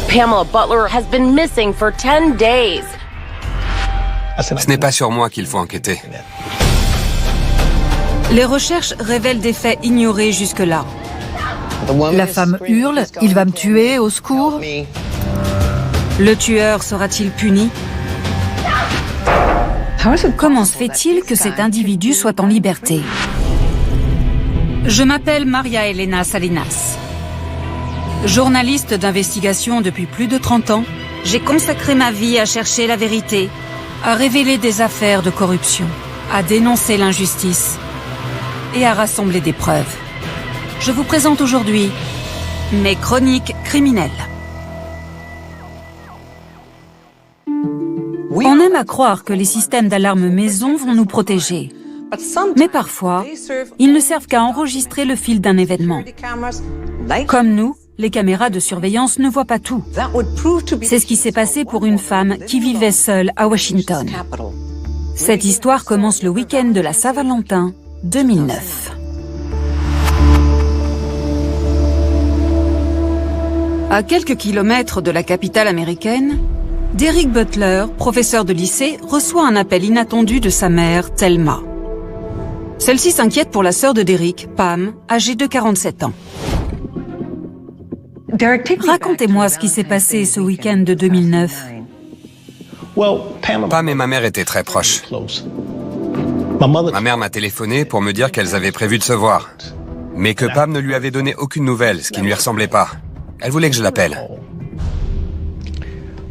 Pamela Butler has been missing for 10 days. Ce n'est pas sur moi qu'il faut enquêter. Les recherches révèlent des faits ignorés jusque-là. La femme hurle, il va me tuer, au secours. Le tueur sera-t-il puni? Comment se fait-il que cet individu soit en liberté? Je m'appelle Maria Elena Salinas. Journaliste d'investigation depuis plus de 30 ans, j'ai consacré ma vie à chercher la vérité, à révéler des affaires de corruption, à dénoncer l'injustice et à rassembler des preuves. Je vous présente aujourd'hui mes chroniques criminelles. On aime à croire que les systèmes d'alarme maison vont nous protéger. Mais parfois, ils ne servent qu'à enregistrer le fil d'un événement. Comme nous, les caméras de surveillance ne voient pas tout. C'est ce qui s'est passé pour une femme qui vivait seule à Washington. Cette histoire commence le week-end de la Saint-Valentin 2009. À quelques kilomètres de la capitale américaine, Derek Butler, professeur de lycée, reçoit un appel inattendu de sa mère, Thelma. Celle-ci s'inquiète pour la sœur de Derek, Pam, âgée de 47 ans. Racontez-moi ce qui s'est passé ce week-end de 2009. Pam et ma mère étaient très proches. Ma mère m'a téléphoné pour me dire qu'elles avaient prévu de se voir, mais que Pam ne lui avait donné aucune nouvelle, ce qui ne lui ressemblait pas. Elle voulait que je l'appelle.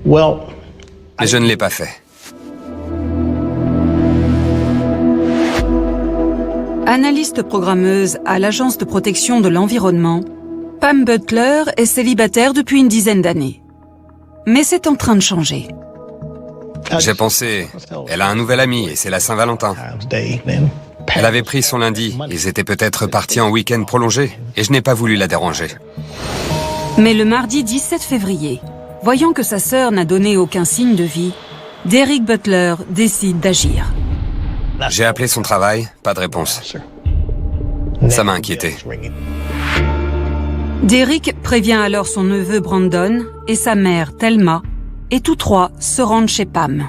Mais je ne l'ai pas fait. Analyste programmeuse à l'Agence de protection de l'environnement, Pam Butler est célibataire depuis une dizaine d'années. Mais c'est en train de changer. J'ai pensé, elle a un nouvel ami et c'est la Saint-Valentin. Elle avait pris son lundi, ils étaient peut-être partis en week-end prolongé et je n'ai pas voulu la déranger. Mais le mardi 17 février, voyant que sa sœur n'a donné aucun signe de vie, Derek Butler décide d'agir. J'ai appelé son travail, pas de réponse. Ça m'a inquiété. Derek prévient alors son neveu Brandon et sa mère Thelma, et tous trois se rendent chez Pam.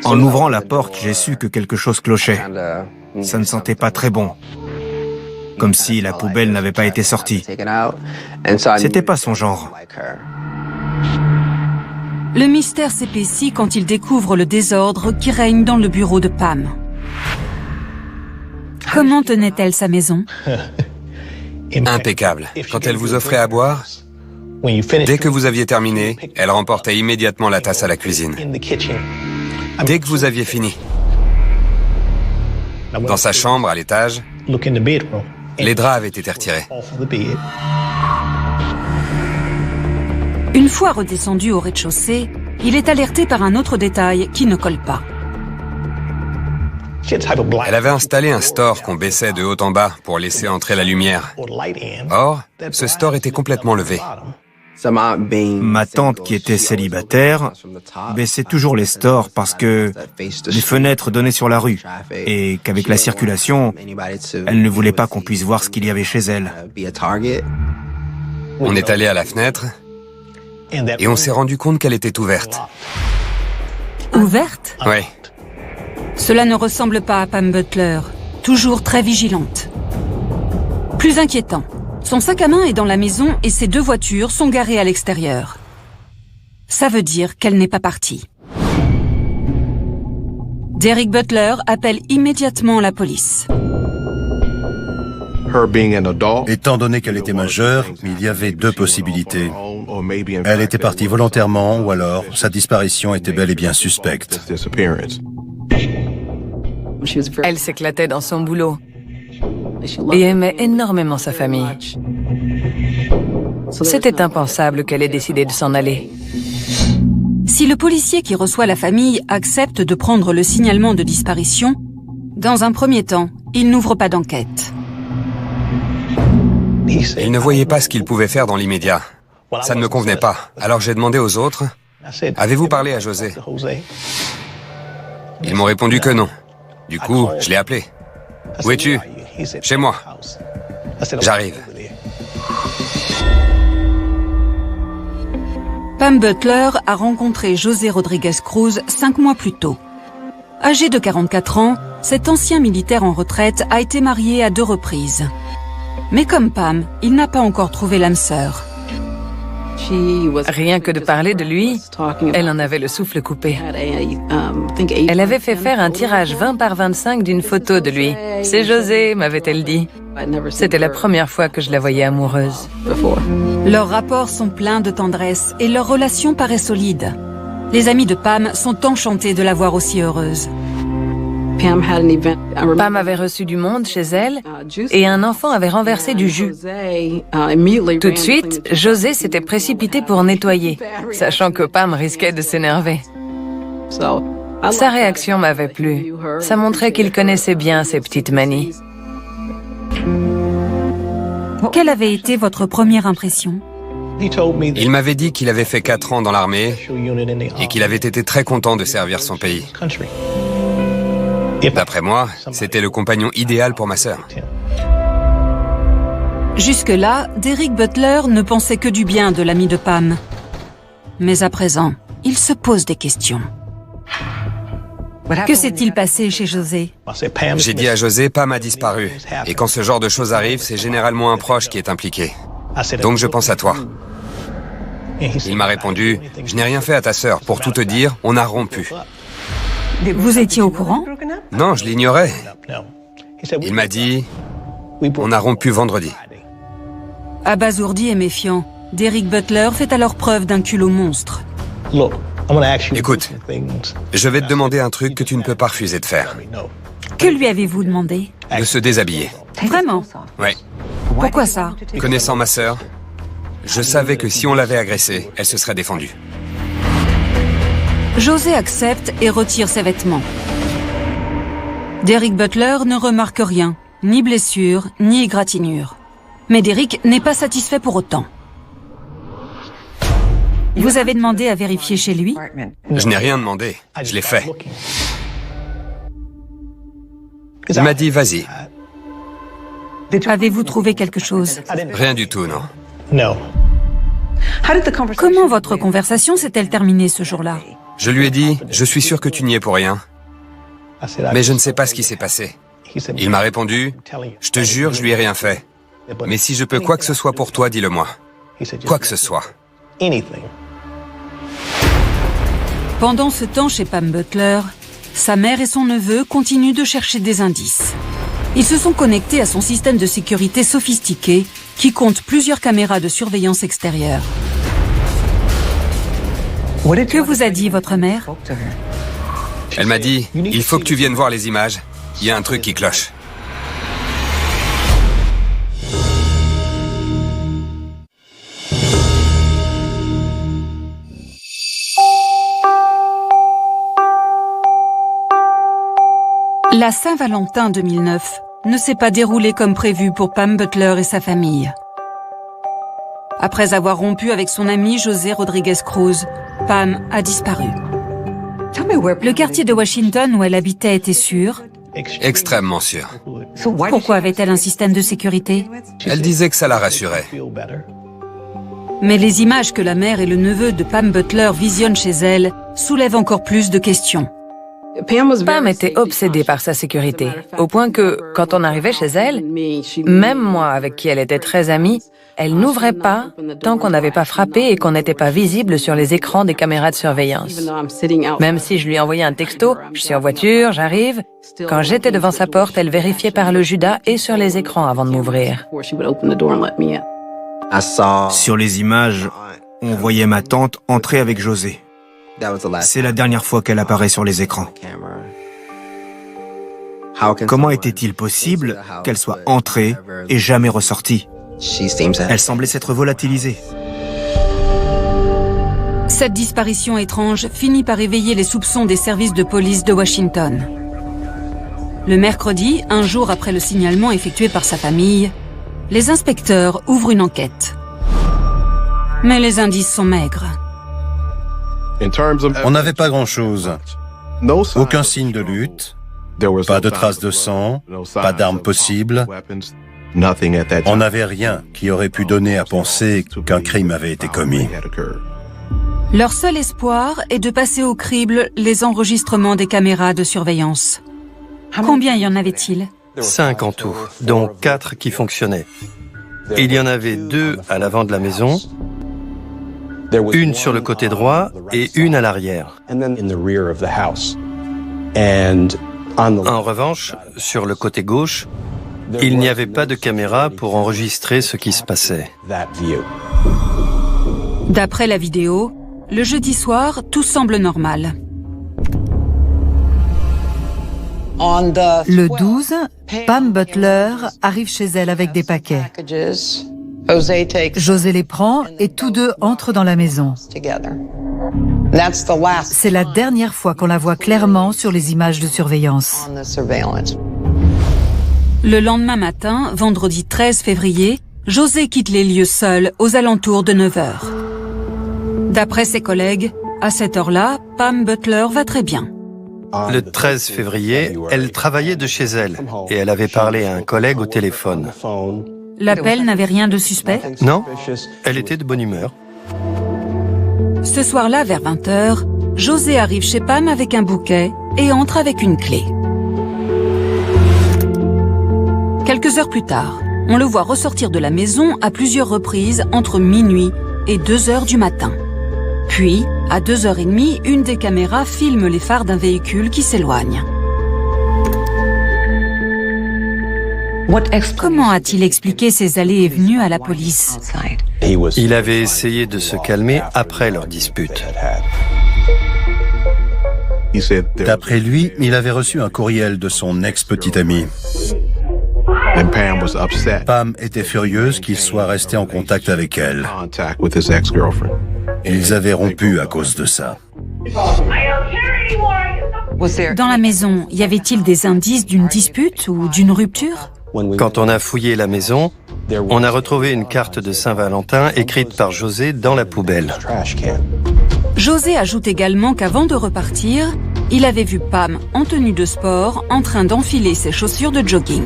En ouvrant la porte, j'ai su que quelque chose clochait. Ça ne sentait pas très bon. Comme si la poubelle n'avait pas été sortie. C'était pas son genre. Le mystère s'épaissit quand il découvre le désordre qui règne dans le bureau de Pam. Comment tenait-elle sa maison? Impeccable. Quand elle vous offrait à boire, dès que vous aviez terminé, elle remportait immédiatement la tasse à la cuisine. Dès que vous aviez fini. Dans sa chambre, à l'étage, les draps avaient été retirés. Une fois redescendu au rez-de-chaussée, il est alerté par un autre détail qui ne colle pas. Elle avait installé un store qu'on baissait de haut en bas pour laisser entrer la lumière. Or, ce store était complètement levé. Ma tante, qui était célibataire, baissait toujours les stores parce que les fenêtres donnaient sur la rue et qu'avec la circulation, elle ne voulait pas qu'on puisse voir ce qu'il y avait chez elle. On est allé à la fenêtre et on s'est rendu compte qu'elle était ouverte. Ouverte? Oui. Cela ne ressemble pas à Pam Butler, toujours très vigilante. Plus inquiétant, son sac à main est dans la maison et ses deux voitures sont garées à l'extérieur. Ça veut dire qu'elle n'est pas partie. Derek Butler appelle immédiatement la police. Étant donné qu'elle était majeure, il y avait deux possibilités. Elle était partie volontairement ou alors sa disparition était bel et bien suspecte. Elle s'éclatait dans son boulot et aimait énormément sa famille. C'était impensable qu'elle ait décidé de s'en aller. Si le policier qui reçoit la famille accepte de prendre le signalement de disparition, dans un premier temps, il n'ouvre pas d'enquête. Il ne voyait pas ce qu'il pouvait faire dans l'immédiat. Ça ne me convenait pas. Alors j'ai demandé aux autres, « Avez-vous parlé à José ?» Ils m'ont répondu que non. Du coup, je l'ai appelé. « Où es-tu ?»« Chez moi. »« J'arrive. » Pam Butler a rencontré José Rodriguez Cruz 5 mois plus tôt. Âgé de 44 ans, cet ancien militaire en retraite a été marié à 2 reprises. Mais comme Pam, il n'a pas encore trouvé l'âme sœur. Rien que de parler de lui, elle en avait le souffle coupé. Elle avait fait faire un tirage 20 par 25 d'une photo de lui. « C'est José », m'avait-elle dit. C'était la première fois que je la voyais amoureuse. Leurs rapports sont pleins de tendresse et leur relation paraît solide. Les amis de Pam sont enchantés de la voir aussi heureuse. Pam avait reçu du monde chez elle et un enfant avait renversé du jus. Tout de suite, José s'était précipité pour nettoyer, sachant que Pam risquait de s'énerver. Sa réaction m'avait plu. Ça montrait qu'il connaissait bien ses petites manies. Quelle avait été votre première impression? Il m'avait dit qu'il avait fait 4 ans dans l'armée et qu'il avait été très content de servir son pays. D'après moi, c'était le compagnon idéal pour ma sœur. Jusque-là, Derek Butler ne pensait que du bien de l'ami de Pam. Mais à présent, il se pose des questions. Que s'est-il passé chez José? J'ai dit à José, Pam a disparu. Et quand ce genre de choses arrive, c'est généralement un proche qui est impliqué. Donc je pense à toi. Il m'a répondu, je n'ai rien fait à ta sœur. Pour tout te dire, on a rompu. Vous étiez au courant? Non, je l'ignorais. Il m'a dit, on a rompu vendredi. Abasourdi et méfiant, Derek Butler fait alors preuve d'un culot monstre. Écoute, je vais te demander un truc que tu ne peux pas refuser de faire. Que lui avez-vous demandé? De se déshabiller. Vraiment? Ouais. Pourquoi ça? Connaissant ma sœur, je savais que si on l'avait agressée, elle se serait défendue. José accepte et retire ses vêtements. Derek Butler ne remarque rien, ni blessure, ni égratignure. Mais Derek n'est pas satisfait pour autant. Vous avez demandé à vérifier chez lui? Je n'ai rien demandé, je l'ai fait. Il m'a dit, vas-y. Avez-vous trouvé quelque chose? Rien du tout, non. Comment votre conversation s'est-elle terminée ce jour-là? Je lui ai dit, je suis sûr que tu n'y es pour rien. Mais je ne sais pas ce qui s'est passé. Il m'a répondu, je te jure, je lui ai rien fait. Mais si je peux quoi que ce soit pour toi, dis-le-moi. Quoi que ce soit. Pendant ce temps chez Pam Butler, sa mère et son neveu continuent de chercher des indices. Ils se sont connectés à son système de sécurité sophistiqué qui compte plusieurs caméras de surveillance extérieure. Que vous a dit votre mère? Elle m'a dit, il faut que tu viennes voir les images. Il y a un truc qui cloche. La Saint-Valentin 2009 ne s'est pas déroulée comme prévu pour Pam Butler et sa famille. Après avoir rompu avec son ami José Rodriguez Cruz, Pam a disparu. Le quartier de Washington où elle habitait était sûr. Extrêmement sûr. Pourquoi avait-elle un système de sécurité? Elle disait que ça la rassurait. Mais les images que la mère et le neveu de Pam Butler visionnent chez elle soulèvent encore plus de questions. Pam était obsédée par sa sécurité, au point que, quand on arrivait chez elle, même moi, avec qui elle était très amie, elle n'ouvrait pas tant qu'on n'avait pas frappé et qu'on n'était pas visible sur les écrans des caméras de surveillance. Même si je lui envoyais un texto, je suis en voiture, j'arrive, quand j'étais devant sa porte, elle vérifiait par le Judas et sur les écrans avant de m'ouvrir. Sur les images, on voyait ma tante entrer avec José. C'est la dernière fois qu'elle apparaît sur les écrans. Comment était-il possible qu'elle soit entrée et jamais ressortie? Elle semblait s'être volatilisée. Cette disparition étrange finit par éveiller les soupçons des services de police de Washington. Le mercredi, un jour après le signalement effectué par sa famille, les inspecteurs ouvrent une enquête. Mais les indices sont maigres. On n'avait pas grand-chose. Aucun signe de lutte, pas de traces de sang, pas d'armes possibles. On n'avait rien qui aurait pu donner à penser qu'un crime avait été commis. Leur seul espoir est de passer au crible les enregistrements des caméras de surveillance. Combien y en avait-il ? 5 en tout, dont 4 qui fonctionnaient. Il y en avait 2 à l'avant de la maison, une sur le côté droit et une à l'arrière. En revanche, sur le côté gauche, il n'y avait pas de caméra pour enregistrer ce qui se passait. D'après la vidéo, le jeudi soir, tout semble normal. Le 12, Pam Butler arrive chez elle avec des paquets. José les prend et tous deux entrent dans la maison. C'est la dernière fois qu'on la voit clairement sur les images de surveillance. Le lendemain matin, vendredi 13 février, José quitte les lieux seul aux alentours de 9 h. D'après ses collègues, à cette heure-là, Pam Butler va très bien. Le 13 février, elle travaillait de chez elle et elle avait parlé à un collègue au téléphone. L'appel n'avait rien de suspect ? Non, elle était de bonne humeur. Ce soir-là, vers 20 h, José arrive chez Pam avec un bouquet et entre avec une clé. Quelques heures plus tard, on le voit ressortir de la maison à plusieurs reprises entre minuit et 2 h du matin. Puis, à 2 h 30, une des caméras filme les phares d'un véhicule qui s'éloigne. Comment a-t-il expliqué ses allées et venues à la police ? Il avait essayé de se calmer après leur dispute. D'après lui, il avait reçu un courriel de son ex-petite amie. Pam était furieuse qu'il soit resté en contact avec elle. Ils avaient rompu à cause de ça. Dans la maison, y avait-il des indices d'une dispute ou d'une rupture ? Quand on a fouillé la maison, on a retrouvé une carte de Saint-Valentin écrite par José dans la poubelle. José ajoute également qu'avant de repartir, il avait vu Pam en tenue de sport en train d'enfiler ses chaussures de jogging.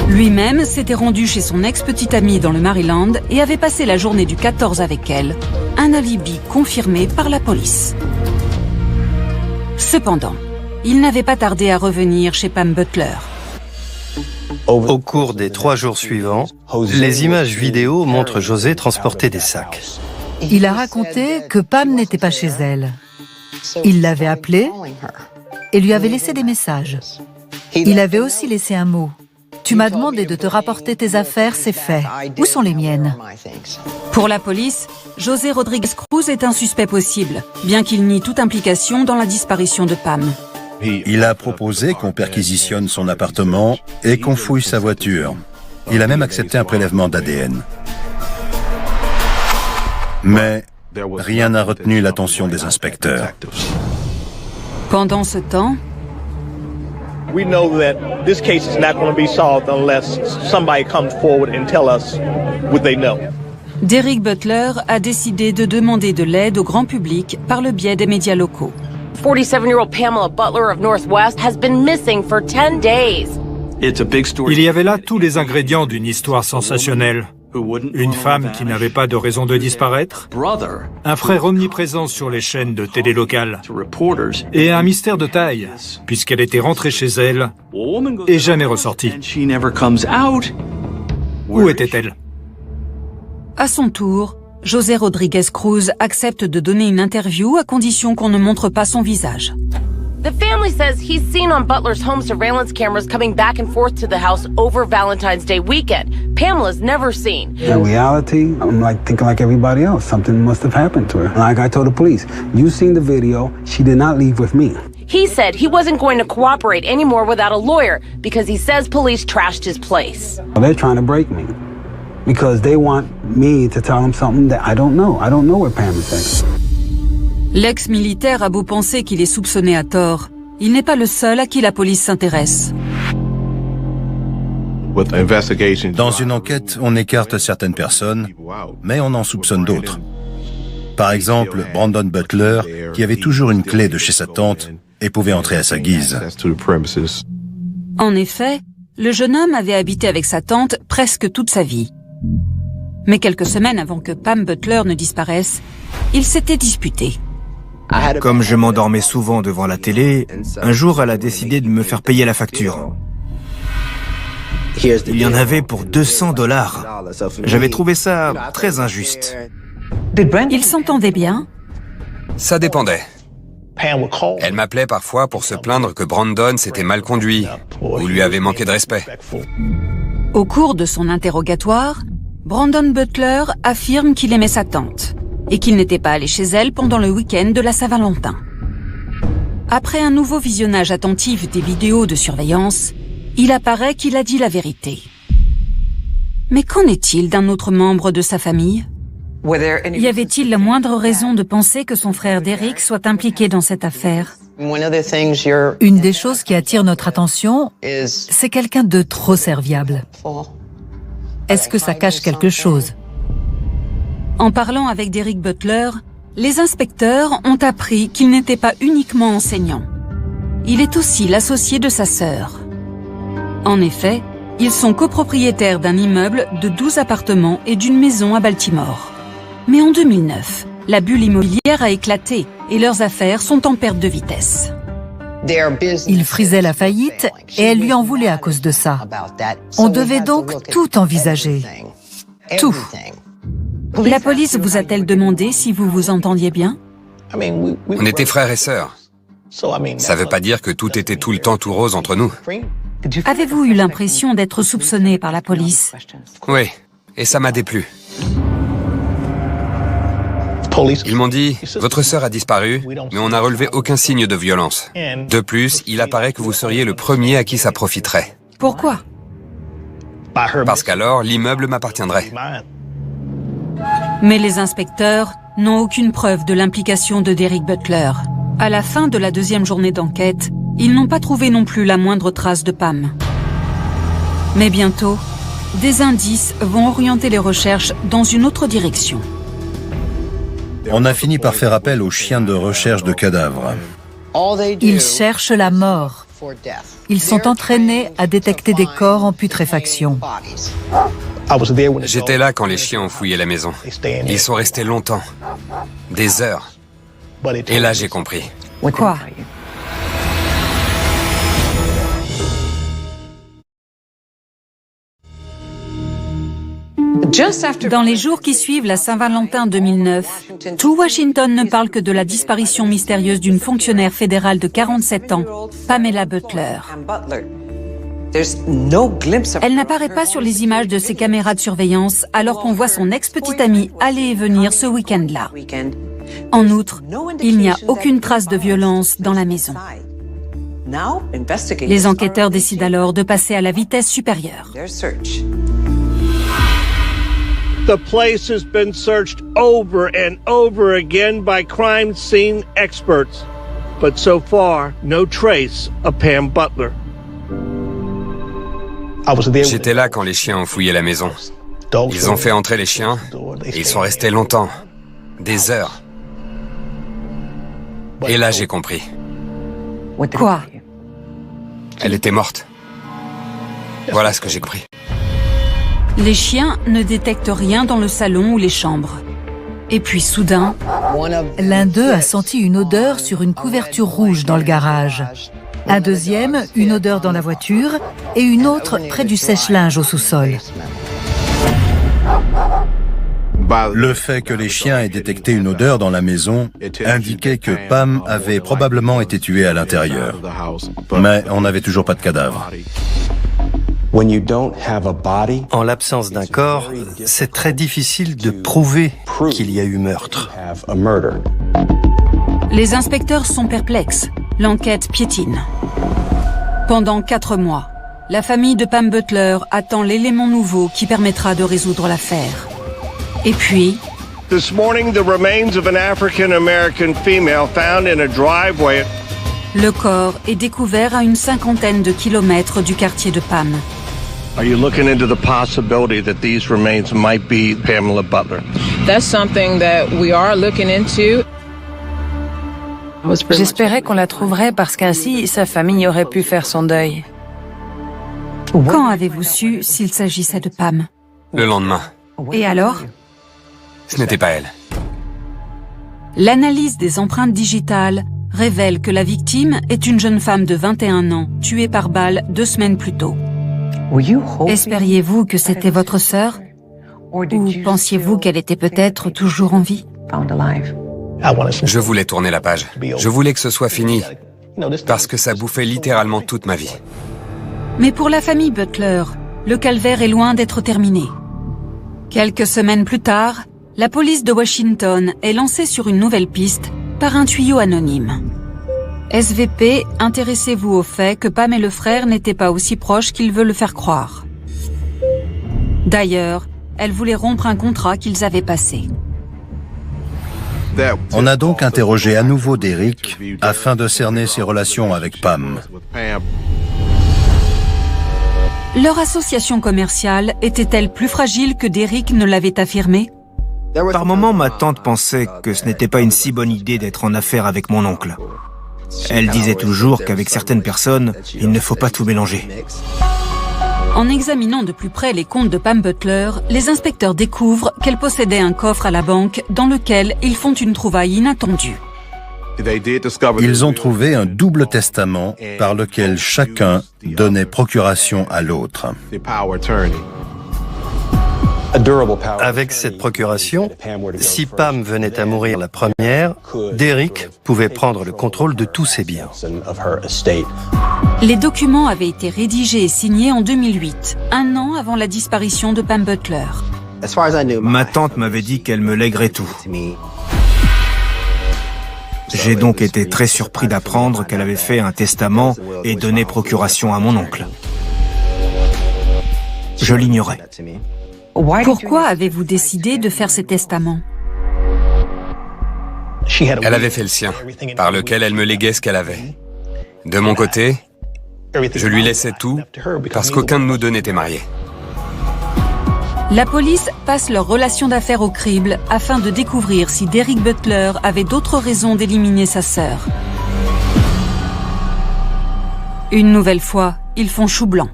Lui-même s'était rendu chez son ex-petite amie dans le Maryland et avait passé la journée du 14 avec elle, un alibi confirmé par la police. Cependant, il n'avait pas tardé à revenir chez Pam Butler. Au cours des 3 jours suivants, les images vidéo montrent José transporter des sacs. Il a raconté que Pam n'était pas chez elle. Il l'avait appelée et lui avait laissé des messages. Il avait aussi laissé un mot. Tu m'as demandé de te rapporter tes affaires, c'est fait. Où sont les miennes ? Pour la police, José Rodriguez Cruz est un suspect possible, bien qu'il nie toute implication dans la disparition de Pam. Il a proposé qu'on perquisitionne son appartement et qu'on fouille sa voiture. Il a même accepté un prélèvement d'ADN. Mais rien n'a retenu l'attention des inspecteurs. Pendant ce temps, we know that this case is not going to be solved unless somebody comes forward and tell us what they know. Derek Butler a décidé de demander de l'aide au grand public par le biais des médias locaux. 47-year-old Pamela Butler of Northwest has been missing for 10 days. Il y avait là tous les ingrédients d'une histoire sensationnelle. Une femme qui n'avait pas de raison de disparaître, un frère omniprésent sur les chaînes de télé locales, et un mystère de taille, puisqu'elle était rentrée chez elle et jamais ressortie. Où était-elle ? À son tour, José Rodriguez Cruz accepte de donner une interview à condition qu'on ne montre pas son visage. The family says he's seen on Butler's home surveillance cameras coming back and forth to the house over Valentine's Day weekend. Pamela's never seen. In reality, I'm thinking like everybody else. Something must have happened to her. Like I told the police, you seen the video, she did not leave with me. He said he wasn't going to cooperate anymore without a lawyer because he says police trashed his place. They're trying to break me because they want me to tell them something that I don't know. I don't know where Pam is at. L'ex-militaire a beau penser qu'il est soupçonné à tort, il n'est pas le seul à qui la police s'intéresse. Dans une enquête, on écarte certaines personnes, mais on en soupçonne d'autres. Par exemple, Brandon Butler, qui avait toujours une clé de chez sa tante et pouvait entrer à sa guise. En effet, le jeune homme avait habité avec sa tante presque toute sa vie. Mais quelques semaines avant que Pam Butler ne disparaisse, ils s'étaient disputés. Comme je m'endormais souvent devant la télé, un jour elle a décidé de me faire payer la facture. Il y en avait pour $200. J'avais trouvé ça très injuste. Ils s'entendaient bien? Ça dépendait. Elle m'appelait parfois pour se plaindre que Brandon s'était mal conduit ou lui avait manqué de respect. Au cours de son interrogatoire, Brandon Butler affirme qu'il aimait sa tante et qu'il n'était pas allé chez elle pendant le week-end de la Saint-Valentin. Après un nouveau visionnage attentif des vidéos de surveillance, il apparaît qu'il a dit la vérité. Mais qu'en est-il d'un autre membre de sa famille? Y avait-il la moindre raison de penser que son frère Derek soit impliqué dans cette affaire? Une des choses qui attire notre attention, c'est quelqu'un de trop serviable. Est-ce que ça cache quelque chose? En parlant avec Derek Butler, les inspecteurs ont appris qu'il n'était pas uniquement enseignant. Il est aussi l'associé de sa sœur. En effet, ils sont copropriétaires d'un immeuble de 12 appartements et d'une maison à Baltimore. Mais en 2009, la bulle immobilière a éclaté et leurs affaires sont en perte de vitesse. Il frisait la faillite et elle lui en voulait à cause de ça. On devait donc tout envisager. Tout. La police vous a-t-elle demandé si vous vous entendiez bien? On était frères et sœurs. Ça veut pas dire que tout était tout le temps tout rose entre nous. Avez-vous eu l'impression d'être soupçonné par la police? Oui, et ça m'a déplu. Ils m'ont dit, votre sœur a disparu, mais on n'a relevé aucun signe de violence. De plus, il apparaît que vous seriez le premier à qui ça profiterait. Pourquoi? Parce qu'alors, l'immeuble m'appartiendrait. Mais les inspecteurs n'ont aucune preuve de l'implication de Derek Butler. À la fin de la deuxième journée d'enquête, ils n'ont pas trouvé non plus la moindre trace de Pam. Mais bientôt, des indices vont orienter les recherches dans une autre direction. On a fini par faire appel aux chiens de recherche de cadavres. Ils cherchent la mort. Ils sont entraînés à détecter des corps en putréfaction. J'étais là quand les chiens ont fouillé la maison. Ils sont restés longtemps. Des heures. Et là, j'ai compris. Quoi? Dans les jours qui suivent la Saint-Valentin 2009, tout Washington ne parle que de la disparition mystérieuse d'une fonctionnaire fédérale de 47 ans, Pamela Butler. Elle n'apparaît pas sur les images de ses caméras de surveillance alors qu'on voit son ex-petite amie aller et venir ce week-end-là. En outre, il n'y a aucune trace de violence dans la maison. Les enquêteurs décident alors de passer à la vitesse supérieure. The place has been searched over and over again by crime scene experts, but so far, no trace of Pam Butler. J'étais là quand les chiens ont fouillé la maison. Ils ont fait entrer les chiens et ils sont restés longtemps. Des heures. Et là, j'ai compris. Quoi? Elle était morte. Voilà ce que j'ai compris. Les chiens ne détectent rien dans le salon ou les chambres. Et puis soudain, l'un d'eux a senti une odeur sur une couverture rouge dans le garage. Un deuxième, une odeur dans la voiture et une autre près du sèche-linge au sous-sol. Le fait que les chiens aient détecté une odeur dans la maison indiquait que Pam avait probablement été tuée à l'intérieur. Mais on n'avait toujours pas de cadavre. En l'absence d'un corps, c'est très difficile de prouver qu'il y a eu meurtre. les inspecteurs sont perplexes. L'enquête piétine. Pendant 4 mois, la famille de Pam Butler attend l'élément nouveau qui permettra de résoudre l'affaire. Et puis... This morning, the remains of an African-American female found in a driveway. Le corps est découvert à une 50aine de kilomètres du quartier de Pam. Are you looking into the possibility that these remains might be Pamela Butler? That's something that we are looking into. J'espérais qu'on la trouverait parce qu'ainsi sa famille aurait pu faire son deuil. Quand avez-vous su s'il s'agissait de Pam? Le lendemain. Et alors? Ce n'était pas elle. L'analyse des empreintes digitales révèle que la victime est une jeune femme de 21 ans, tuée par balle 2 semaines plus tôt. Espériez-vous que c'était votre sœur? Ou pensiez-vous qu'elle était peut-être toujours en vie? Je voulais tourner la page. Je voulais que ce soit fini. Parce que ça bouffait littéralement toute ma vie. Mais pour la famille Butler, le calvaire est loin d'être terminé. Quelques semaines plus tard, la police de Washington est lancée sur une nouvelle piste par un tuyau anonyme. SVP, intéressez-vous au fait que Pam et le frère n'étaient pas aussi proches qu'il veut le faire croire. D'ailleurs, elle voulait rompre un contrat qu'ils avaient passé. On a donc interrogé à nouveau Derek afin de cerner ses relations avec Pam. Leur association commerciale était-elle plus fragile que Derek ne l'avait affirmé? Par moments, ma tante pensait que ce n'était pas une si bonne idée d'être en affaire avec mon oncle. Elle disait toujours qu'avec certaines personnes, il ne faut pas tout mélanger. En examinant de plus près les comptes de Pam Butler, les inspecteurs découvrent qu'elle possédait un coffre à la banque dans lequel ils font une trouvaille inattendue. Ils ont trouvé un double testament par lequel chacun donnait procuration à l'autre. Avec cette procuration, si Pam venait à mourir la première, Derek pouvait prendre le contrôle de tous ses biens. Les documents avaient été rédigés et signés en 2008, un an avant la disparition de Pam Butler. Ma tante m'avait dit qu'elle me lèguerait tout. J'ai donc été très surpris d'apprendre qu'elle avait fait un testament et donné procuration à mon oncle. Je l'ignorais. Pourquoi avez-vous décidé de faire ces testaments? Elle avait fait le sien, par lequel elle me léguait ce qu'elle avait. De mon côté, je lui laissais tout, parce qu'aucun de nous deux n'était marié. La police passe leur relation d'affaires au crible afin de découvrir si Derek Butler avait d'autres raisons d'éliminer sa sœur. Une nouvelle fois, ils font chou blanc.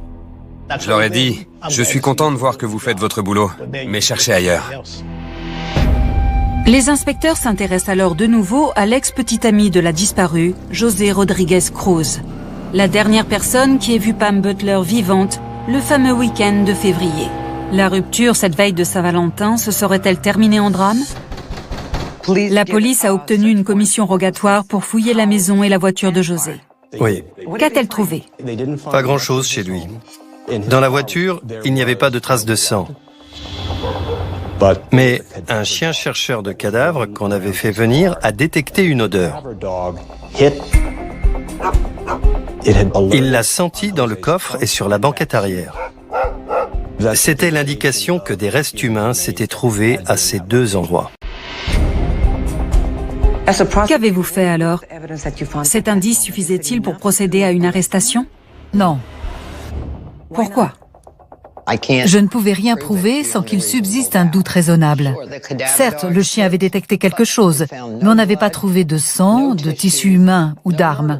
Je leur ai dit, je suis content de voir que vous faites votre boulot, mais cherchez ailleurs. Les inspecteurs s'intéressent alors de nouveau à l'ex-petite amie de la disparue, José Rodriguez Cruz, la dernière personne qui ait vu Pam Butler vivante le fameux week-end de février. La rupture cette veille de Saint-Valentin se serait-elle terminée en drame? La police a obtenu une commission rogatoire pour fouiller la maison et la voiture de José. Oui. Qu'a-t-elle trouvé? Pas grand-chose chez lui. Dans la voiture, il n'y avait pas de traces de sang. Mais un chien chercheur de cadavres qu'on avait fait venir a détecté une odeur. Il l'a senti dans le coffre et sur la banquette arrière. C'était l'indication que des restes humains s'étaient trouvés à ces deux endroits. Qu'avez-vous fait alors? Cet indice suffisait-il pour procéder à une arrestation? Non. Pourquoi? Je ne pouvais rien prouver sans qu'il subsiste un doute raisonnable. Certes, le chien avait détecté quelque chose, mais on n'avait pas trouvé de sang, de tissu humain ou d'armes.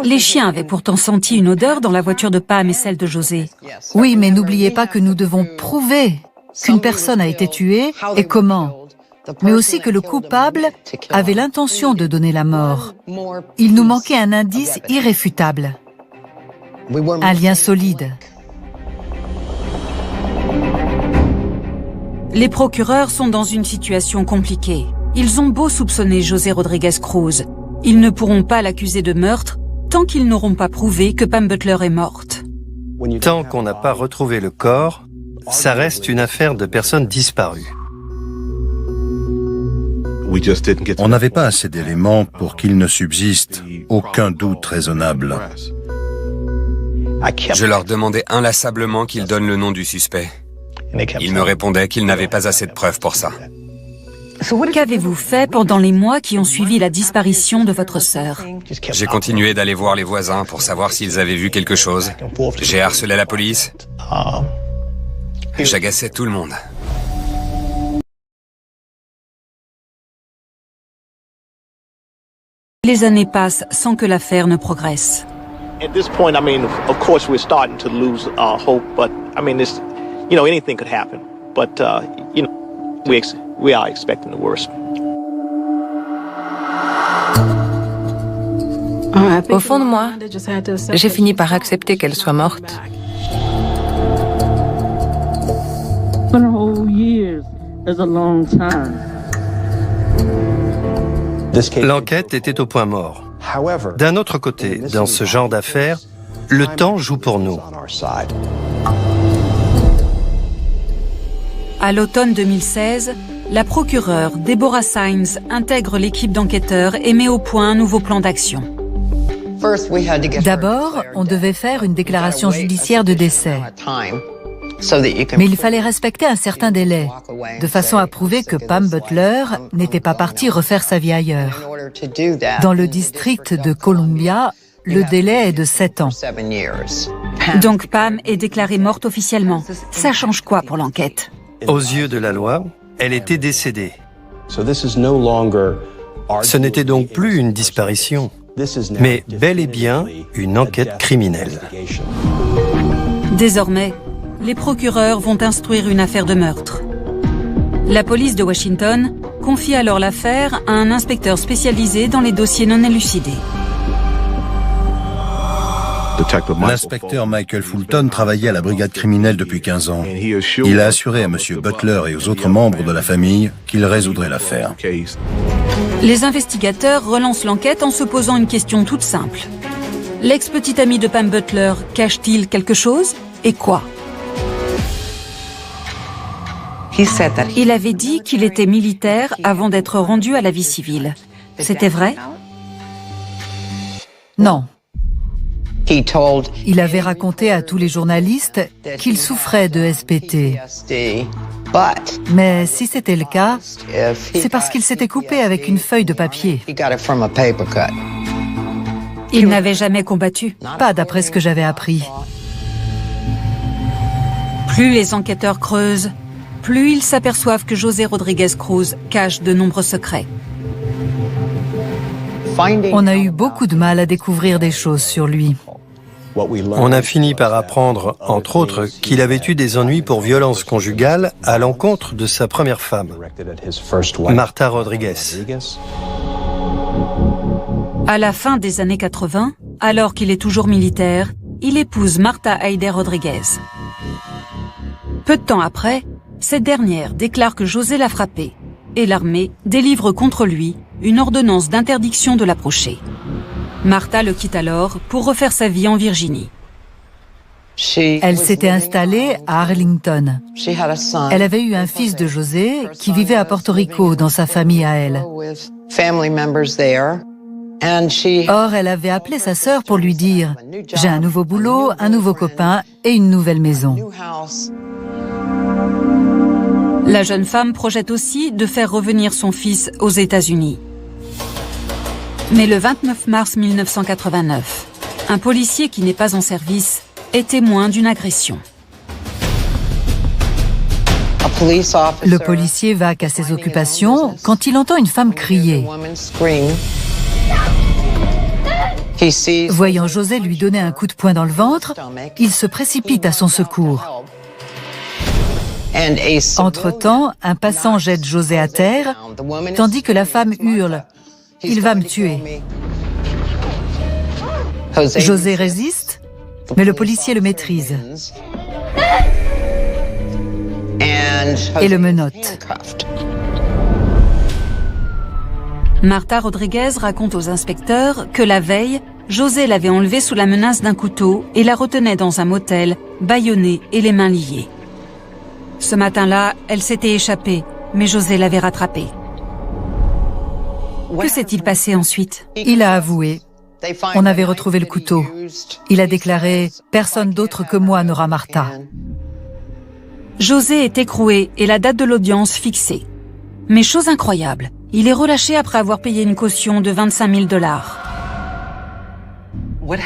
Les chiens avaient pourtant senti une odeur dans la voiture de Pam et celle de José. Oui, mais n'oubliez pas que nous devons prouver qu'une personne a été tuée et comment. Mais aussi que le coupable avait l'intention de donner la mort. Il nous manquait un indice irréfutable. Un lien solide. Les procureurs sont dans une situation compliquée. Ils ont beau soupçonner José Rodriguez Cruz. Ils ne pourront pas l'accuser de meurtre tant qu'ils n'auront pas prouvé que Pam Butler est morte. Tant qu'on n'a pas retrouvé le corps, ça reste une affaire de personnes disparues. On n'avait pas assez d'éléments pour qu'il ne subsiste aucun doute raisonnable. Je leur demandais inlassablement qu'ils donnent le nom du suspect. Ils me répondaient qu'ils n'avaient pas assez de preuves pour ça. Qu'avez-vous fait pendant les mois qui ont suivi la disparition de votre sœur? J'ai continué d'aller voir les voisins pour savoir s'ils avaient vu quelque chose. J'ai harcelé la police. J'agaçais tout le monde. Les années passent sans que l'affaire ne progresse. At this point, I mean, of course, we're starting to lose hope, but I mean, anything could happen. but we are expecting the worst. Au fond de moi, j'ai fini par accepter qu'elle soit morte. L'enquête était au point mort. D'un autre côté, dans ce genre d'affaires, le temps joue pour nous. À l'automne 2016, la procureure Deborah Saenz intègre l'équipe d'enquêteurs et met au point un nouveau plan d'action. D'abord, on devait faire une déclaration judiciaire de décès. Mais il fallait respecter un certain délai, de façon à prouver que Pam Butler n'était pas partie refaire sa vie ailleurs. Dans le district de Columbia, le délai est de 7 ans. Donc Pam est déclarée morte officiellement. Ça change quoi pour l'enquête? Aux yeux de la loi, elle était décédée. Ce n'était donc plus une disparition, mais bel et bien une enquête criminelle. Désormais, les procureurs vont instruire une affaire de meurtre. La police de Washington confie alors l'affaire à un inspecteur spécialisé dans les dossiers non élucidés. L'inspecteur Michael Fulton travaillait à la brigade criminelle depuis 15 ans. Il a assuré à M. Butler et aux autres membres de la famille qu'il résoudrait l'affaire. Les investigateurs relancent l'enquête en se posant une question toute simple. L'ex-petit ami de Pam Butler cache-t-il quelque chose? Et quoi? Il avait dit qu'il était militaire avant d'être rendu à la vie civile. C'était vrai? Non. Il avait raconté à tous les journalistes qu'il souffrait de SPT. Mais si c'était le cas, c'est parce qu'il s'était coupé avec une feuille de papier. Il n'avait jamais combattu. Pas d'après ce que j'avais appris. Plus les enquêteurs creusent, plus ils s'aperçoivent que José Rodriguez Cruz cache de nombreux secrets. On a eu beaucoup de mal à découvrir des choses sur lui. On a fini par apprendre, entre autres, qu'il avait eu des ennuis pour violence conjugale à l'encontre de sa première femme, Martha Rodriguez. À la fin des années 80, alors qu'il est toujours militaire, il épouse Martha Heider Rodriguez. Peu de temps après, cette dernière déclare que José l'a frappé et l'armée délivre contre lui une ordonnance d'interdiction de l'approcher. Martha le quitte alors pour refaire sa vie en Virginie. Elle s'était installée à Arlington. Elle avait eu un fils de José qui vivait à Porto Rico dans sa famille à elle. Or, elle avait appelé sa sœur pour lui dire « J'ai un nouveau boulot, un nouveau copain et une nouvelle maison ». La jeune femme projette aussi de faire revenir son fils aux États-Unis. Mais le 29 mars 1989, un policier qui n'est pas en service est témoin d'une agression. Le policier vaque à ses occupations quand il entend une femme crier. Voyant José lui donner un coup de poing dans le ventre, il se précipite à son secours. Entre-temps, un passant jette José à terre, tandis que la femme hurle « Il va me tuer ». José résiste, mais le policier le maîtrise et le menotte. Martha Rodriguez raconte aux inspecteurs que la veille, José l'avait enlevée sous la menace d'un couteau et la retenait dans un motel, bâillonnée et les mains liées. Ce matin-là, elle s'était échappée, mais José l'avait rattrapée. Que s'est-il passé ensuite? Il a avoué. On avait retrouvé le couteau. Il a déclaré « Personne d'autre que moi n'aura Martha ». José est écroué et la date de l'audience fixée. Mais chose incroyable, il est relâché après avoir payé une caution de $25,000.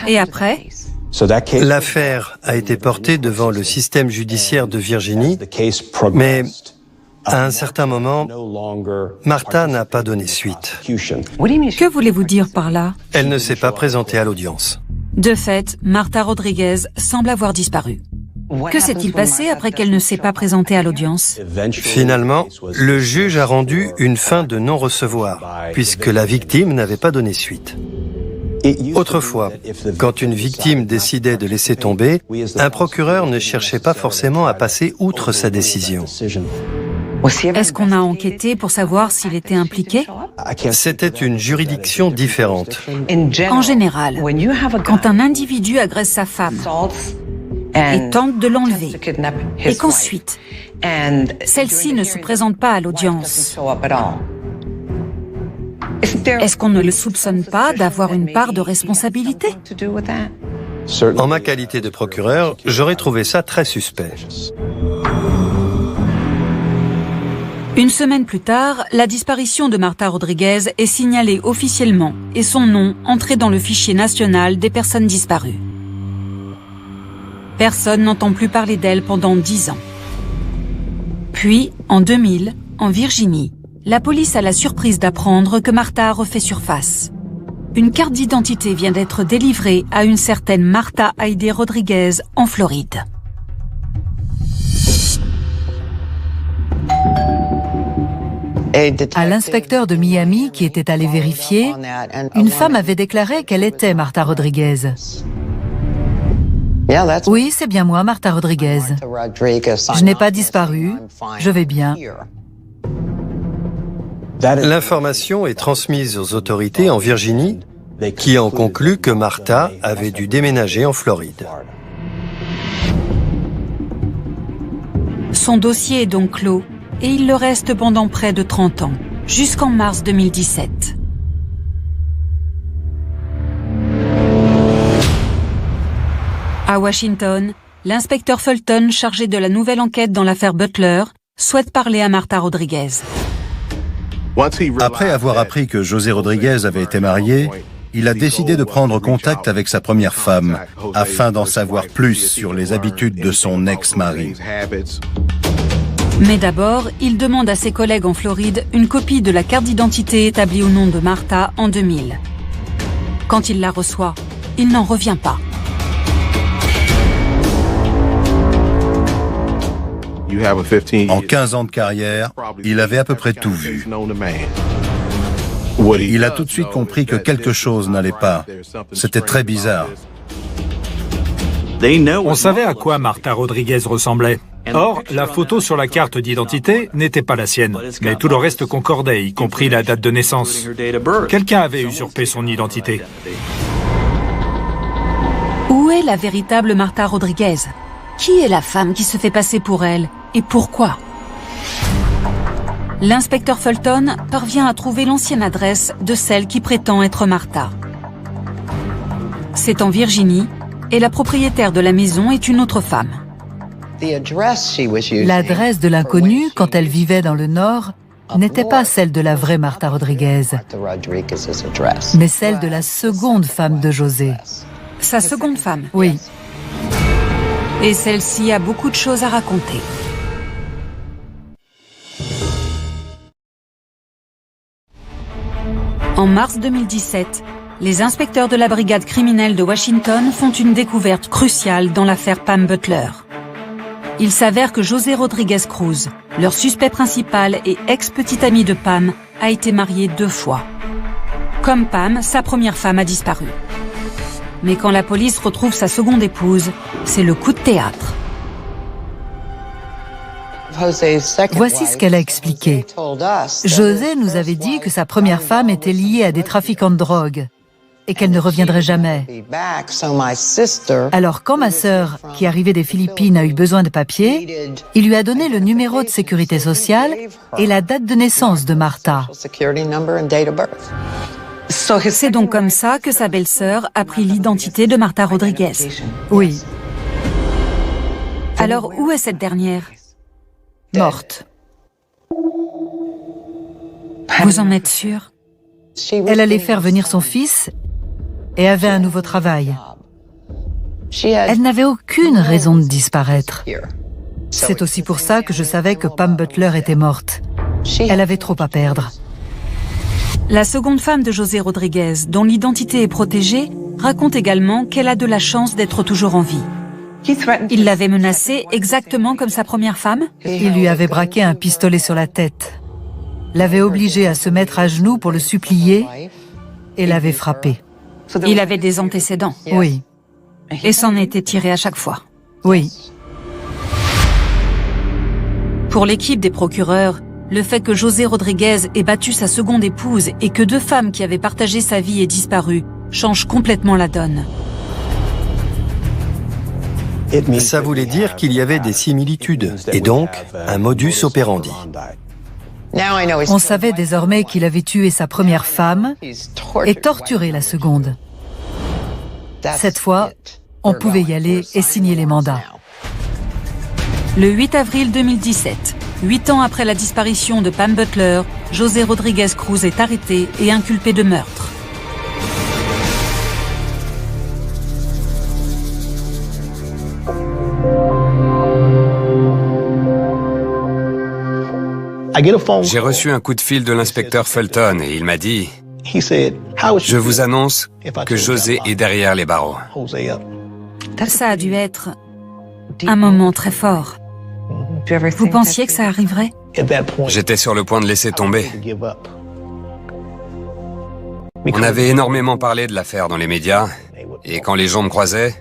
Et après? L'affaire a été portée devant le système judiciaire de Virginie, mais à un certain moment, Martha n'a pas donné suite. Que voulez-vous dire par là? Elle ne s'est pas présentée à l'audience. De fait, Martha Rodriguez semble avoir disparu. Que s'est-il passé après qu'elle ne s'est pas présentée à l'audience? Finalement, le juge a rendu une fin de non-recevoir, puisque la victime n'avait pas donné suite. Autrefois, quand une victime décidait de laisser tomber, un procureur ne cherchait pas forcément à passer outre sa décision. Est-ce qu'on a enquêté pour savoir s'il était impliqué? C'était une juridiction différente. En général, quand un individu agresse sa femme et tente de l'enlever, et qu'ensuite, celle-ci ne se présente pas à l'audience, est-ce qu'on ne le soupçonne pas d'avoir une part de responsabilité? En ma qualité de procureur, j'aurais trouvé ça très suspect. Une semaine plus tard, la disparition de Marta Rodriguez est signalée officiellement et son nom entré dans le fichier national des personnes disparues. Personne n'entend plus parler d'elle pendant 10 ans. Puis, en 2000, en Virginie, la police a la surprise d'apprendre que Marta a refait surface. Une carte d'identité vient d'être délivrée à une certaine Marta Heidi Rodriguez en Floride. À l'inspecteur de Miami qui était allé vérifier, une femme avait déclaré qu'elle était Marta Rodriguez. Oui, c'est bien moi, Marta Rodriguez. Je n'ai pas disparu, je vais bien. L'information est transmise aux autorités en Virginie, qui en concluent que Marta avait dû déménager en Floride. Son dossier est donc clos et il le reste pendant près de 30 ans, jusqu'en mars 2017. À Washington, l'inspecteur Fulton, chargé de la nouvelle enquête dans l'affaire Butler, souhaite parler à Marta Rodriguez. Après avoir appris que José Rodriguez avait été marié, il a décidé de prendre contact avec sa première femme, afin d'en savoir plus sur les habitudes de son ex-mari. Mais d'abord, il demande à ses collègues en Floride une copie de la carte d'identité établie au nom de Marta en 2000. Quand il la reçoit, il n'en revient pas. En 15 ans de carrière, il avait à peu près tout vu. Il a tout de suite compris que quelque chose n'allait pas. C'était très bizarre. On savait à quoi Marta Rodriguez ressemblait. Or, la photo sur la carte d'identité n'était pas la sienne, mais tout le reste concordait, y compris la date de naissance. Quelqu'un avait usurpé son identité. Où est la véritable Marta Rodriguez? Qui est la femme qui se fait passer pour elle et pourquoi? L'inspecteur Fulton parvient à trouver l'ancienne adresse de celle qui prétend être Marta. C'est en Virginie et la propriétaire de la maison est une autre femme. L'adresse de l'inconnue, quand elle vivait dans le Nord, n'était pas celle de la vraie Marta Rodriguez, mais celle de la seconde femme de José. Sa seconde femme? Oui. Et celle-ci a beaucoup de choses à raconter. En mars 2017, les inspecteurs de la brigade criminelle de Washington font une découverte cruciale dans l'affaire Pam Butler. Il s'avère que José Rodriguez Cruz, leur suspect principal et ex-petit ami de Pam, a été marié 2 fois. Comme Pam, sa première femme a disparu. Mais quand la police retrouve sa seconde épouse, c'est le coup de théâtre. Voici ce qu'elle a expliqué. José nous avait dit que sa première femme était liée à des trafiquants de drogue et qu'elle ne reviendrait jamais. Alors quand ma sœur, qui arrivait des Philippines, a eu besoin de papiers, il lui a donné le numéro de sécurité sociale et la date de naissance de Marta. C'est donc comme ça que sa belle-sœur a pris l'identité de Marta Rodriguez. Oui. Alors où est cette dernière? Morte. Vous en êtes sûr? Elle allait faire venir son fils et avait un nouveau travail. Elle n'avait aucune raison de disparaître. C'est aussi pour ça que je savais que Pam Butler était morte. Elle avait trop à perdre. La seconde femme de José Rodriguez, dont l'identité est protégée, raconte également qu'elle a de la chance d'être toujours en vie. Il l'avait menacée exactement comme sa première femme? Il lui avait braqué un pistolet sur la tête, l'avait obligé à se mettre à genoux pour le supplier et l'avait frappé. Il avait des antécédents. Oui, Et s'en était tiré à chaque fois. oui. Pour l'équipe des procureurs, le fait que José Rodriguez ait battu sa seconde épouse et que 2 femmes qui avaient partagé sa vie aient disparu change complètement la donne. Ça voulait dire qu'il y avait des similitudes, et donc un modus operandi. On savait désormais qu'il avait tué sa première femme et torturé la seconde. Cette fois, on pouvait y aller et signer les mandats. Le 8 avril 2017, 8 ans après la disparition de Pam Butler, José Rodriguez Cruz est arrêté et inculpé de meurtre. J'ai reçu un coup de fil de l'inspecteur Fulton et il m'a dit « Je vous annonce que José est derrière les barreaux. » Ça a dû être un moment très fort. Vous pensiez que ça arriverait? J'étais sur le point de laisser tomber. On avait énormément parlé de l'affaire dans les médias et quand les gens me croisaient,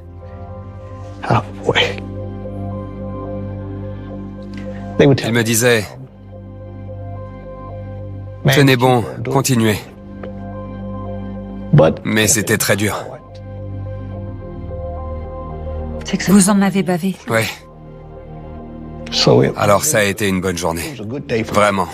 ils me disaient « Tenez bon, continuez. » Mais c'était très dur. Vous en avez bavé. Oui. Alors ça a été une bonne journée. Vraiment.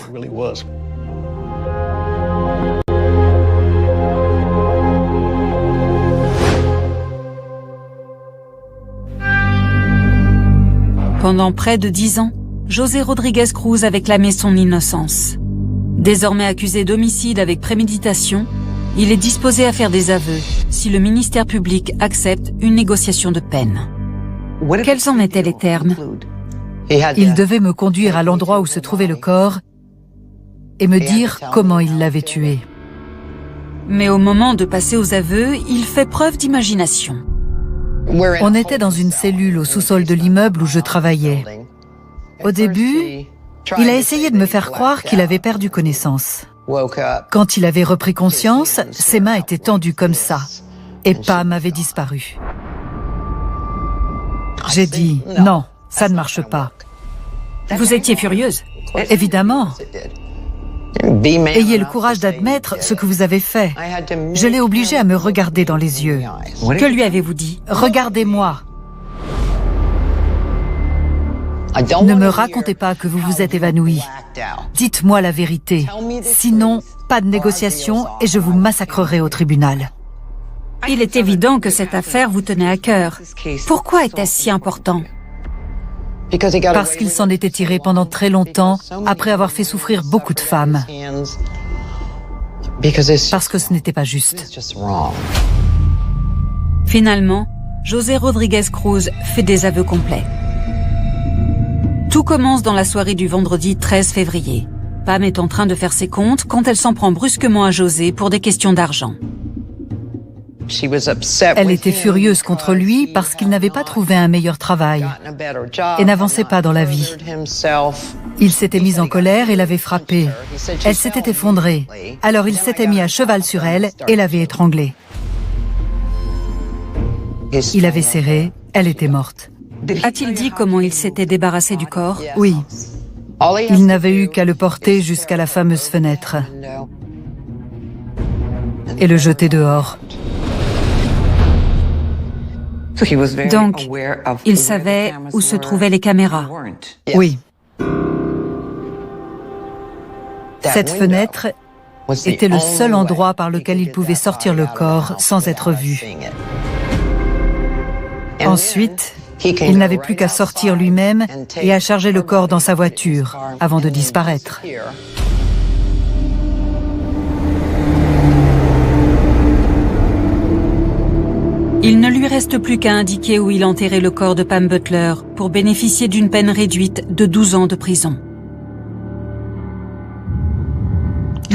Pendant près de 10 ans, José Rodriguez Cruz avait clamé son innocence. Désormais accusé d'homicide avec préméditation, il est disposé à faire des aveux si le ministère public accepte une négociation de peine. Quels en étaient les termes? Il devait me conduire à l'endroit où se trouvait le corps et me dire comment il l'avait tué. Mais au moment de passer aux aveux, il fait preuve d'imagination. On était dans une cellule au sous-sol de l'immeuble où je travaillais. Au début, il a essayé de me faire croire qu'il avait perdu connaissance. Quand il avait repris conscience, ses mains étaient tendues comme ça, et Pam avait disparu. J'ai dit « Non, ça ne marche pas. » Vous étiez furieuse? Évidemment. Ayez le courage d'admettre ce que vous avez fait. Je l'ai obligé à me regarder dans les yeux. Que lui avez-vous dit? Regardez-moi. Ne me racontez pas que vous vous êtes évanoui. Dites-moi la vérité. Sinon, pas de négociation et je vous massacrerai au tribunal. Il est évident que cette affaire vous tenait à cœur. Pourquoi était-ce si important? Parce qu'il s'en était tiré pendant très longtemps, après avoir fait souffrir beaucoup de femmes. Parce que ce n'était pas juste. Finalement, José Rodriguez Cruz fait des aveux complets. Tout commence dans la soirée du vendredi 13 février. Pam est en train de faire ses comptes quand elle s'en prend brusquement à José pour des questions d'argent. Elle était furieuse contre lui parce qu'il n'avait pas trouvé un meilleur travail et n'avançait pas dans la vie. Il s'était mis en colère et l'avait frappée. Elle s'était effondrée. Alors il s'était mis à cheval sur elle et l'avait étranglée. Il avait serré, elle était morte. A-t-il dit comment il s'était débarrassé du corps? Oui. Il n'avait eu qu'à le porter jusqu'à la fameuse fenêtre et le jeter dehors. Donc, il savait où se trouvaient les caméras. Oui. Cette fenêtre était le seul endroit par lequel il pouvait sortir le corps sans être vu. Ensuite, il n'avait plus qu'à sortir lui-même et à charger le corps dans sa voiture avant de disparaître. Il ne lui reste plus qu'à indiquer où il enterrait le corps de Pam Butler pour bénéficier d'une peine réduite de 12 ans de prison.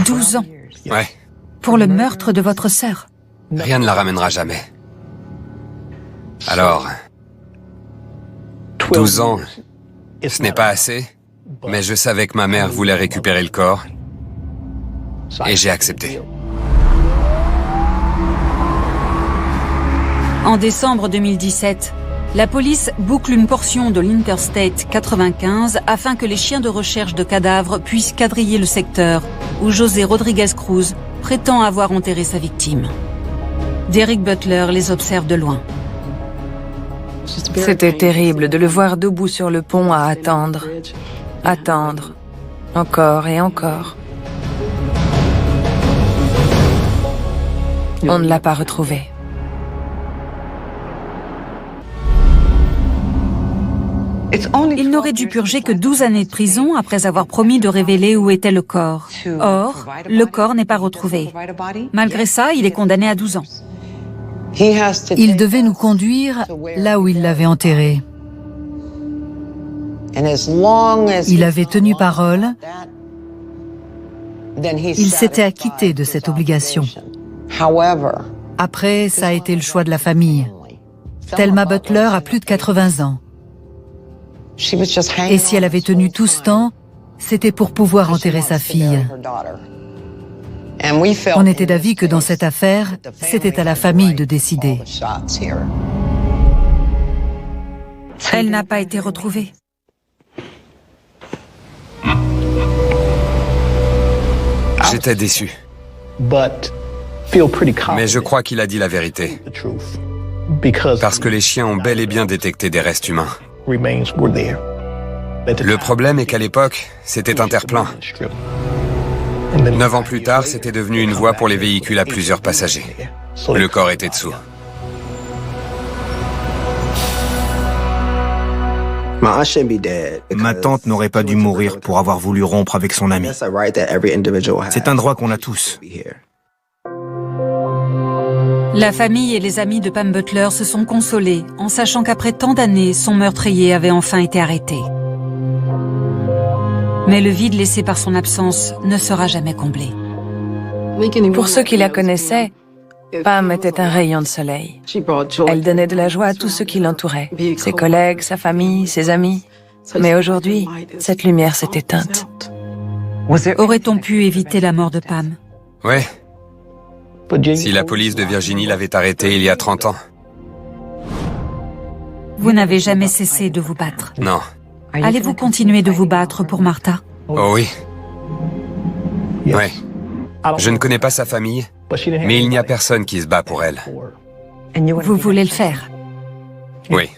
12 ans? Ouais. Pour le meurtre de votre sœur? Rien ne la ramènera jamais. Alors, 12 ans, ce n'est pas assez, mais je savais que ma mère voulait récupérer le corps et j'ai accepté. En décembre 2017, la police boucle une portion de l'Interstate 95 afin que les chiens de recherche de cadavres puissent quadriller le secteur où José Rodriguez Cruz prétend avoir enterré sa victime. Derek Butler les observe de loin. C'était terrible de le voir debout sur le pont à attendre. Attendre. Encore et encore. On ne l'a pas retrouvé. Il n'aurait dû purger que 12 années de prison après avoir promis de révéler où était le corps. Or, le corps n'est pas retrouvé. Malgré ça, il est condamné à 12 ans. Il devait nous conduire là où il l'avait enterré. Il avait tenu parole. Il s'était acquitté de cette obligation. Après, ça a été le choix de la famille. Thelma Butler a plus de 80 ans. Et si elle avait tenu tout ce temps, c'était pour pouvoir enterrer sa fille. On était d'avis que dans cette affaire, c'était à la famille de décider. Elle n'a pas été retrouvée. J'étais déçu. Mais je crois qu'il a dit la vérité. Parce que les chiens ont bel et bien détecté des restes humains. Le problème est qu'à l'époque, c'était un terre-plein. 9 ans plus tard, c'était devenu une voie pour les véhicules à plusieurs passagers. Le corps était dessous. Ma tante n'aurait pas dû mourir pour avoir voulu rompre avec son ami. C'est un droit qu'on a tous. La famille et les amis de Pam Butler se sont consolés en sachant qu'après tant d'années, son meurtrier avait enfin été arrêté. Mais le vide laissé par son absence ne sera jamais comblé. Pour ceux qui la connaissaient, Pam était un rayon de soleil. Elle donnait de la joie à tous ceux qui l'entouraient, ses collègues, sa famille, ses amis. Mais aujourd'hui, cette lumière s'est éteinte. Aurait-on pu éviter la mort de Pam? Ouais. Si la police de Virginie l'avait arrêtée il y a 30 ans. Vous n'avez jamais cessé de vous battre. Non. Allez-vous continuer de vous battre pour Martha? Oh oui. Ouais. Je ne connais pas sa famille, mais il n'y a personne qui se bat pour elle. Vous voulez le faire? Oui.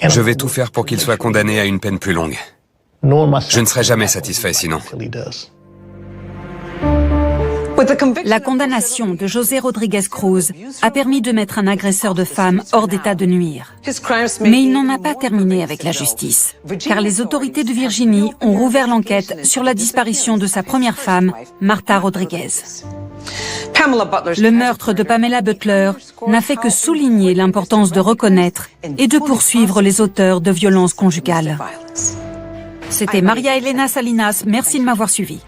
Je vais tout faire pour qu'il soit condamné à une peine plus longue. Je ne serai jamais satisfait sinon. La condamnation de José Rodriguez Cruz a permis de mettre un agresseur de femmes hors d'état de nuire. Mais il n'en a pas terminé avec la justice, car les autorités de Virginie ont rouvert l'enquête sur la disparition de sa première femme, Martha Rodriguez. Le meurtre de Pamela Butler n'a fait que souligner l'importance de reconnaître et de poursuivre les auteurs de violences conjugales. C'était Maria Elena Salinas, merci de m'avoir suivi.